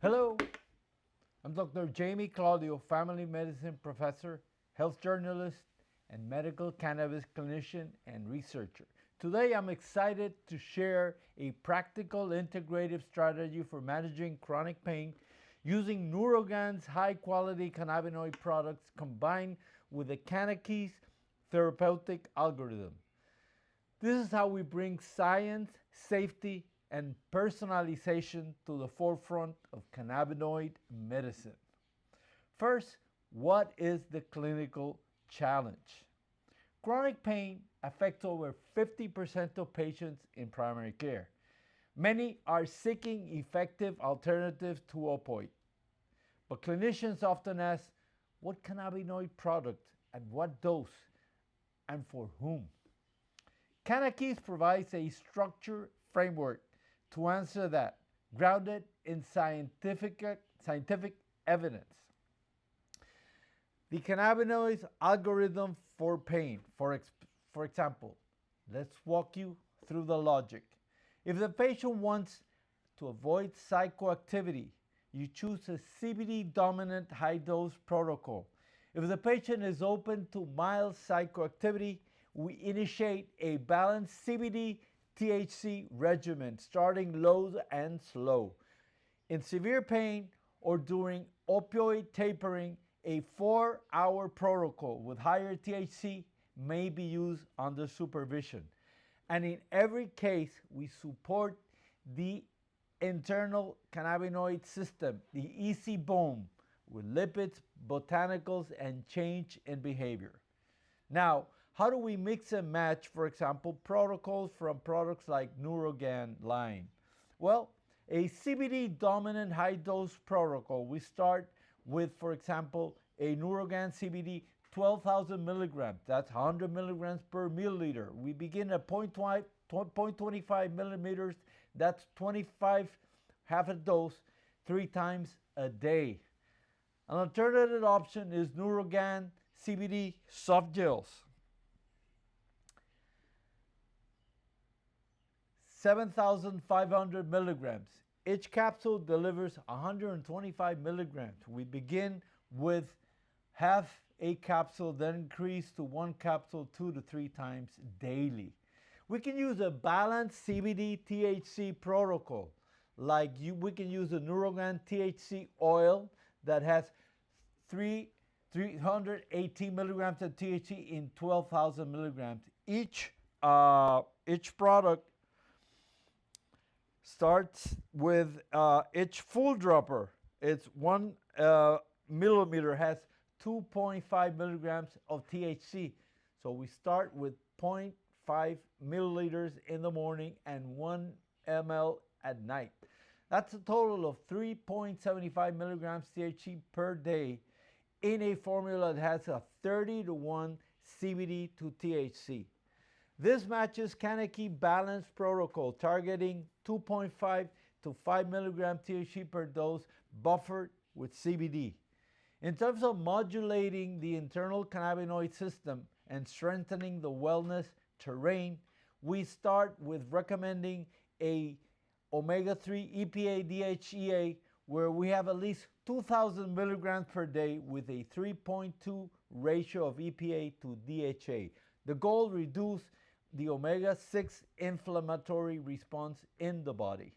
Hello, I'm Dr. Jaime Claudio, family medicine professor, health journalist, and medical cannabis clinician and researcher. Today, I'm excited to share a practical integrative strategy for managing chronic pain using Neurogan's high-quality cannabinoid products combined with the Cannakeys therapeutic algorithm. This is how we bring science, safety, and personalization to the forefront of cannabinoid medicine. First, what is the clinical challenge? Chronic pain affects over 50% of patients in primary care. Many are seeking effective alternatives to opioid, but clinicians often ask what cannabinoid product and what dose and for whom. Cannakeys provides a structured framework to answer that, grounded in scientific evidence. The cannabinoid algorithm for pain, for example, let's walk you through the logic. If the patient wants to avoid psychoactivity, you choose a CBD-dominant high-dose protocol. If the patient is open to mild psychoactivity, we initiate a balanced CBD THC regimen, starting low and slow. In severe pain or during opioid tapering, a 4-hour protocol with higher THC may be used under supervision. And in every case, we support the internal cannabinoid system, the eCBome, with lipids, botanicals, and change in behavior. Now, how do we mix and match, for example, protocols from products like Neurogan line? Well, a CBD-dominant high-dose protocol, we start with, for example, a Neurogan CBD 12,000 milligrams. That's 100 milligrams per milliliter. We begin at 0.25 millimeters. That's 25, half a dose, 3 times a day. An alternative option is Neurogan CBD softgels. 7,500 milligrams. Each capsule delivers 125 milligrams. We begin with half a capsule, then increase to 1 capsule 2 to 3 times daily. We can use a balanced CBD THC protocol. We can use a Neurogan THC oil that has 318 milligrams of THC in 12,000 milligrams. Each product starts with each full dropper. It's 1 millimeter, has 2.5 milligrams of THC. So we start with 0.5 milliliters in the morning and 1 ml at night. That's a total of 3.75 milligrams THC per day in a formula that has a 30-to-1 CBD to THC. This matches Cannakeys balanced protocol targeting 2.5 to 5 milligram THC per dose buffered with CBD. In terms of modulating the internal cannabinoid system and strengthening the wellness terrain, we start with recommending a omega-3 EPA DHEA where we have at least 2,000 milligrams per day with a 3.2 ratio of EPA to DHA. The goal, reduce the omega-6 inflammatory response in the body.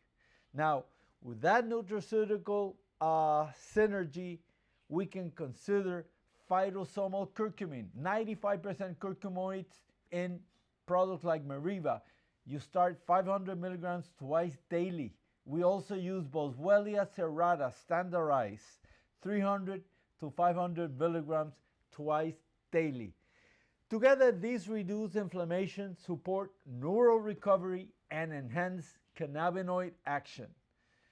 Now, with that nutraceutical synergy, we can consider phytosomal curcumin, 95% curcuminoids in products like Meriva. You start 500 milligrams twice daily. We also use Boswellia serrata, standardized, 300 to 500 milligrams twice daily. Together, these reduce inflammation, support neural recovery, and enhance cannabinoid action.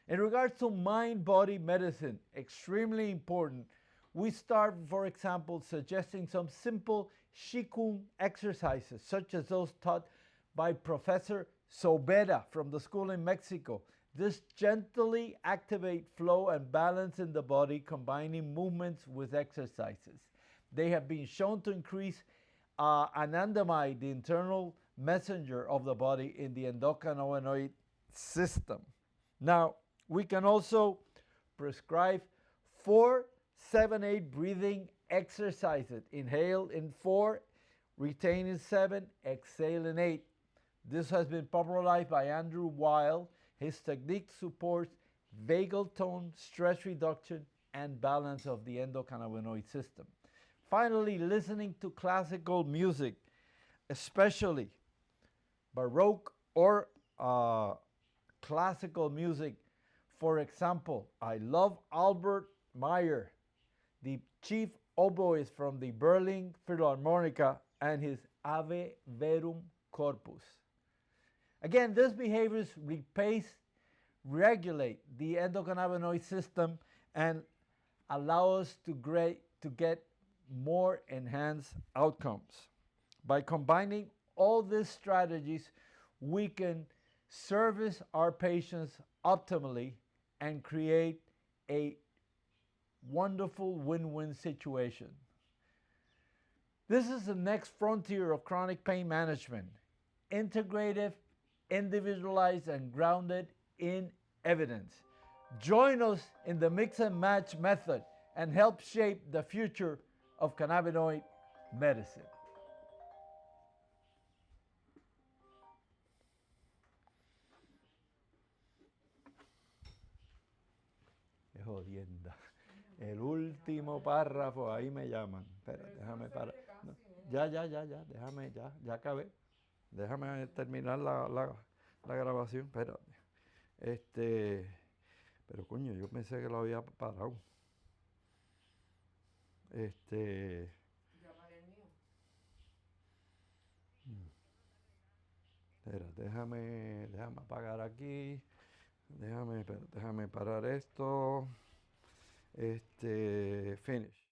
In regards to mind-body medicine, extremely important, we start, for example, suggesting some simple Qigong exercises, such as those taught by Professor Zobeda from the school in Mexico. This gently activate flow and balance in the body, combining movements with exercises. They have been shown to increase anandamide, the internal messenger of the body in the endocannabinoid system. Now, we can also prescribe 4-7-8 breathing exercises. Inhale in 4, retain in 7, exhale in 8. This has been popularized by Andrew Weil. His technique supports vagal tone, stress reduction, and balance of the endocannabinoid system. Finally, listening to classical music, especially Baroque or classical music. For example, I love Albrecht Mayer, the chief oboist from the Berlin Philharmonica, and his Ave Verum Corpus. Again, these behaviors regulate the endocannabinoid system and allow us to get more enhanced outcomes. By combining all these strategies, we can service our patients optimally and create a wonderful win-win situation. This is the next frontier of chronic pain management: integrative, individualized, and grounded in evidence. Join us in the mix and match method and help shape the future of cannabinoid medicine. Qué jodienda. El último párrafo, ahí me llaman. Espera, déjame parar. No, ya, ya acabé. Déjame terminar la grabación. Espérate. Pero coño, yo pensé que lo había parado. Ya paré el mío. Espera, déjame apagar aquí. Déjame parar esto. Finish.